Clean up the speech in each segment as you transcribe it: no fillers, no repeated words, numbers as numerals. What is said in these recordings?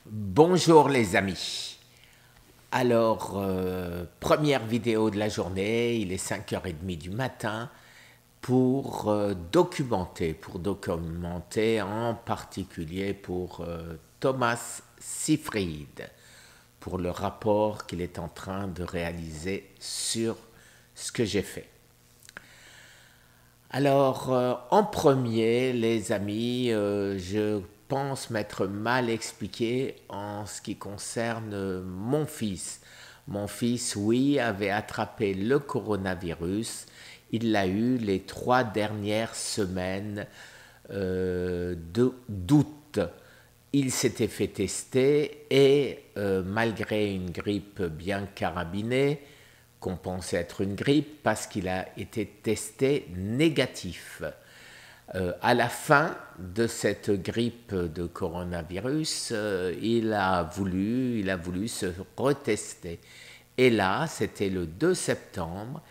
Bonjour les amis. Alors, première vidéo de la journée, il est 5h30 du matin pour documenter en particulier pour Thomas Seyfried, pour le rapport qu'il est en train de réaliser sur ce que j'ai fait. Alors, en premier, les amis, je pense m'être mal expliqué en ce qui concerne mon fils. Mon fils, oui, avait attrapé le coronavirus. Il l'a eu les 3 dernières semaines d'août. Il s'était fait tester et malgré une grippe bien carabinée, qu'on pensait être une grippe, parce qu'il a été testé négatif. À la fin de cette grippe de coronavirus, il a voulu se retester. Et là, c'était le 2 septembre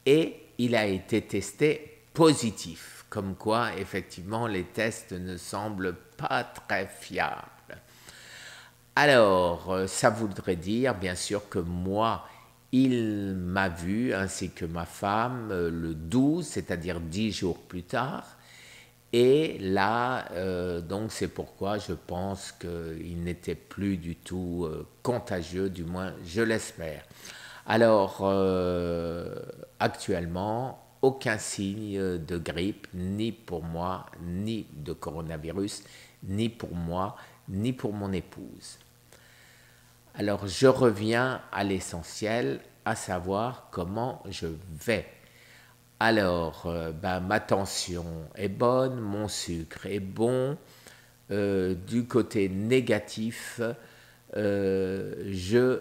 et il a été testé positif. Comme quoi, effectivement, les tests ne semblent pas très fiables. Alors, ça voudrait dire, bien sûr, que moi, il m'a vu, ainsi que ma femme, le 12, c'est-à-dire 10 jours plus tard. Et là, donc c'est pourquoi je pense qu'il n'était plus du tout contagieux, du moins je l'espère. Alors, actuellement, aucun signe de grippe, ni pour moi, ni de coronavirus, ni pour moi, ni pour mon épouse. Alors, je reviens à l'essentiel, à savoir comment je vais. Alors, ma tension est bonne, mon sucre est bon. Du côté négatif, je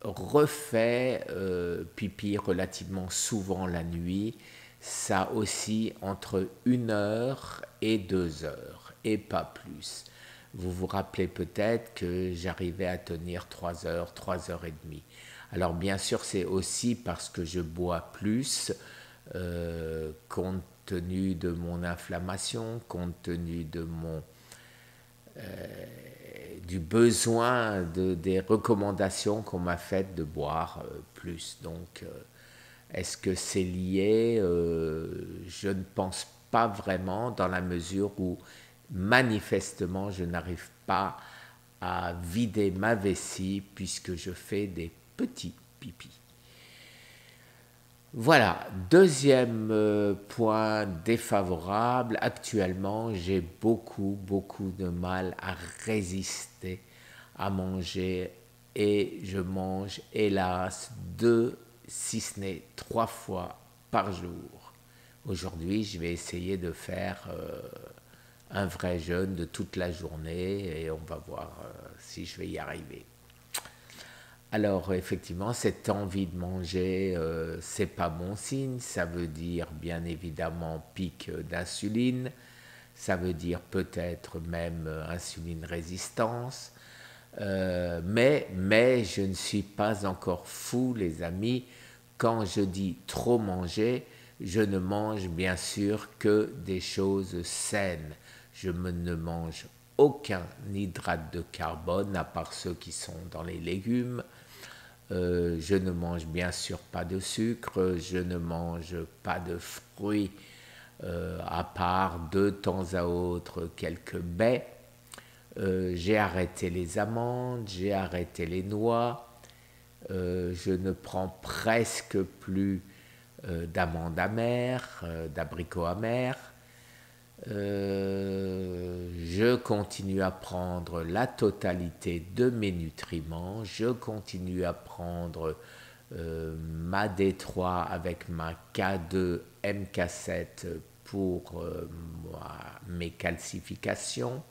refais pipi relativement souvent la nuit. Ça aussi entre 1 heure et 2 heures, et pas plus. Vous vous rappelez peut-être que j'arrivais à tenir 3 heures, 3 heures et demie. Alors bien sûr, c'est aussi parce que je bois plus, compte tenu de mon inflammation, compte tenu de du besoin des recommandations qu'on m'a faites de boire plus. Donc, est-ce que c'est lié? Je ne pense pas vraiment, dans la mesure où manifestement je n'arrive pas à vider ma vessie puisque je fais des petits pipis. Voilà, deuxième point défavorable, actuellement j'ai beaucoup de mal à résister à manger et je mange hélas 2, si ce n'est 3 fois par jour. Aujourd'hui, je vais essayer de faire un vrai jeûne de toute la journée et on va voir si je vais y arriver. Alors effectivement, cette envie de manger, c'est pas bon signe. Ça veut dire bien évidemment pic d'insuline. Ça veut dire peut-être même insuline résistance. Mais je ne suis pas encore fou, les amis. Quand je dis trop manger, je ne mange bien sûr que des choses saines. Ne mange aucun hydrate de carbone, à part ceux qui sont dans les légumes. Je ne mange bien sûr pas de sucre, je ne mange pas de fruits, à part de temps à autre quelques baies. J'ai arrêté les amandes, j'ai arrêté les noix, je ne prends presque plus d'amandes amères, d'abricots amers. Je continue à prendre la totalité de mes nutriments, je continue à prendre ma D3 avec ma K2 MK7 pour mes calcifications.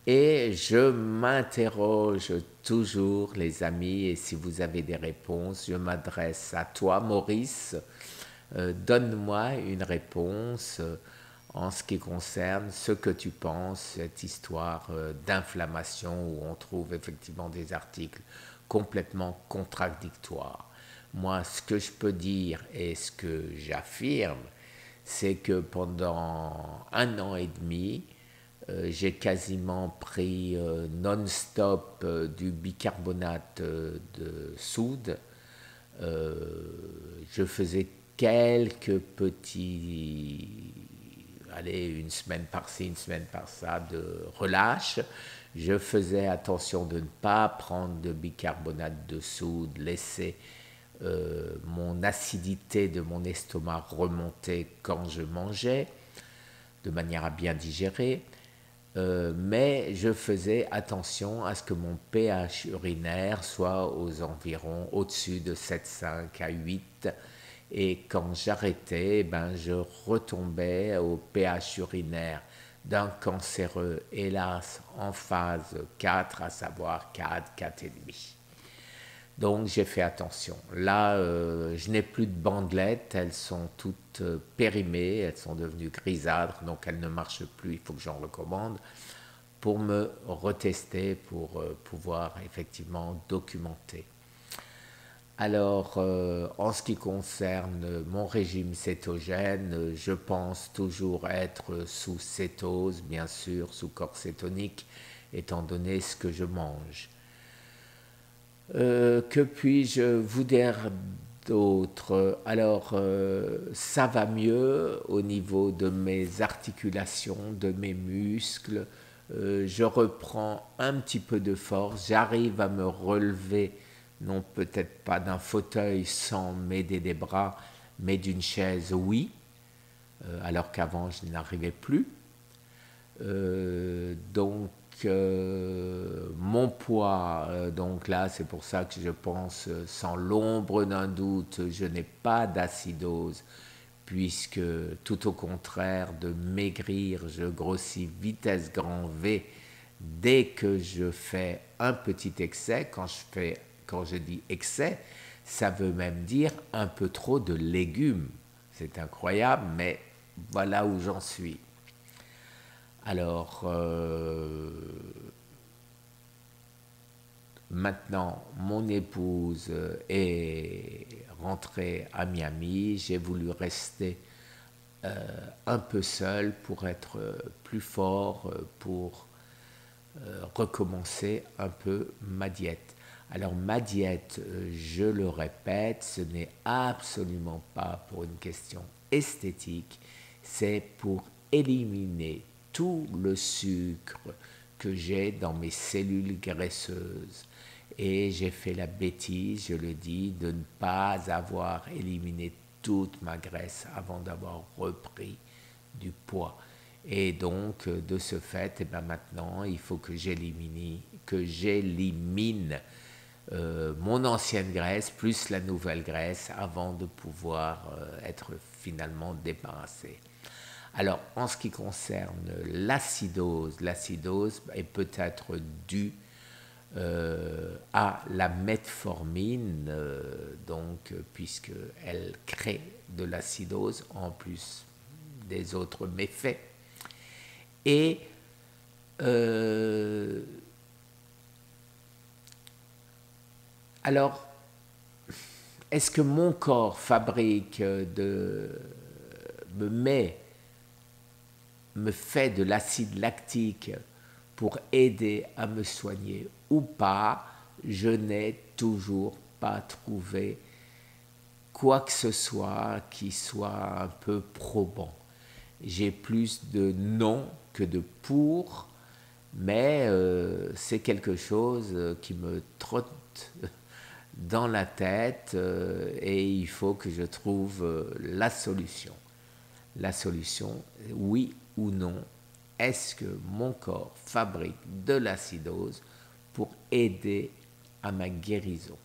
Et je m'interroge toujours, les amis, et si vous avez des réponses, je m'adresse à toi, Maurice. Donne-moi une réponse en ce qui concerne ce que tu penses, cette histoire d'inflammation où on trouve effectivement des articles complètement contradictoires. Moi, ce que je peux dire et ce que j'affirme, c'est que pendant 1 an et demi, J'ai quasiment pris non-stop du bicarbonate de soude. Je faisais quelques petits, allez, une semaine par-ci, une semaine par-ça, de relâche. Je faisais attention de ne pas prendre de bicarbonate de soude, laisser mon acidité de mon estomac remonter quand je mangeais, de manière à bien digérer. Mais je faisais attention à ce que mon pH urinaire soit aux environs au-dessus de 7,5 à 8. Et quand j'arrêtais, ben, je retombais au pH urinaire d'un cancéreux, hélas, en phase 4, à savoir 4, 4,5. Donc j'ai fait attention. Là, je n'ai plus de bandelettes, elles sont toutes périmées, elles sont devenues grisâtres, donc elles ne marchent plus, il faut que j'en recommande pour me retester, pour pouvoir effectivement documenter. Alors, en ce qui concerne mon régime cétogène, je pense toujours être sous cétose, bien sûr, sous corps cétonique, étant donné ce que je mange. Que puis-je vous dire d'autre? Alors, ça va mieux au niveau de mes articulations, de mes muscles. Je reprends un petit peu de force. J'arrive à me relever, non peut-être pas d'un fauteuil sans m'aider des bras, mais d'une chaise, oui, alors qu'avant je n'arrivais plus. Donc mon poids, donc là c'est pour ça que je pense sans l'ombre d'un doute, je n'ai pas d'acidose, puisque tout au contraire de maigrir, je grossis vitesse grand V dès que je fais un petit excès. Quand je dis excès, ça veut même dire un peu trop de légumes. C'est incroyable, mais voilà où j'en suis. Alors, maintenant, mon épouse est rentrée à Miami. J'ai voulu rester un peu seul pour être plus fort, pour recommencer un peu ma diète. Alors ma diète, je le répète, ce n'est absolument pas pour une question esthétique, c'est pour éliminer tout le sucre que j'ai dans mes cellules graisseuses. Et j'ai fait la bêtise, je le dis, de ne pas avoir éliminé toute ma graisse avant d'avoir repris du poids. Et donc, de ce fait, et ben maintenant, il faut que j'élimine mon ancienne graisse plus la nouvelle graisse avant de pouvoir être finalement débarrassé. Alors, en ce qui concerne l'acidose, l'acidose est peut-être due à la metformine, puisqu'elle crée de l'acidose en plus des autres méfaits. Et alors, est-ce que mon corps fabrique me fait de l'acide lactique pour aider à me soigner ou pas? Je n'ai toujours pas trouvé quoi que ce soit qui soit un peu probant. J'ai plus de non que de pour, mais c'est quelque chose qui me trotte dans la tête et il faut que je trouve la solution. La solution, oui ou non, est-ce que mon corps fabrique de l'acidose pour aider à ma guérison?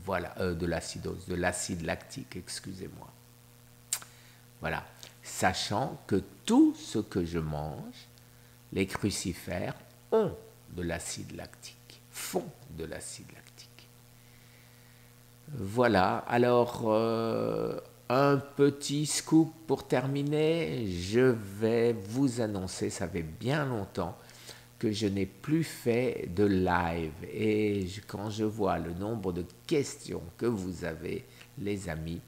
Voilà, de l'acidose, de l'acide lactique, excusez-moi. Voilà, sachant que tout ce que je mange, les crucifères ont de l'acide lactique, font de l'acide lactique. Voilà, alors un petit scoop pour terminer, je vais vous annoncer, ça fait bien longtemps que je n'ai plus fait de live et quand je vois le nombre de questions que vous avez, les amis,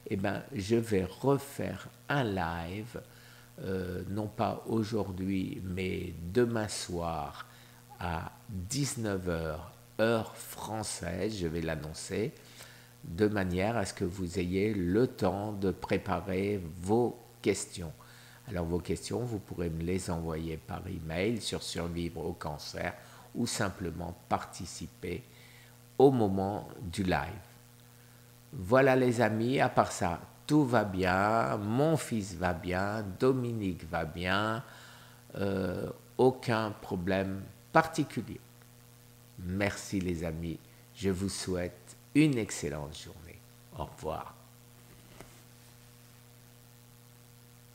eh ben, je vais refaire un live non pas aujourd'hui, mais demain soir à 19 h, heure française, je vais l'annoncer, de manière à ce que vous ayez le temps de préparer vos questions. Alors vos questions, vous pourrez me les envoyer par email sur Survivre au cancer ou simplement participer au moment du live. Voilà les amis, à part ça, tout va bien, mon fils va bien, Dominique va bien, aucun problème particulier. Merci les amis, je vous souhaite une excellente journée. Au revoir.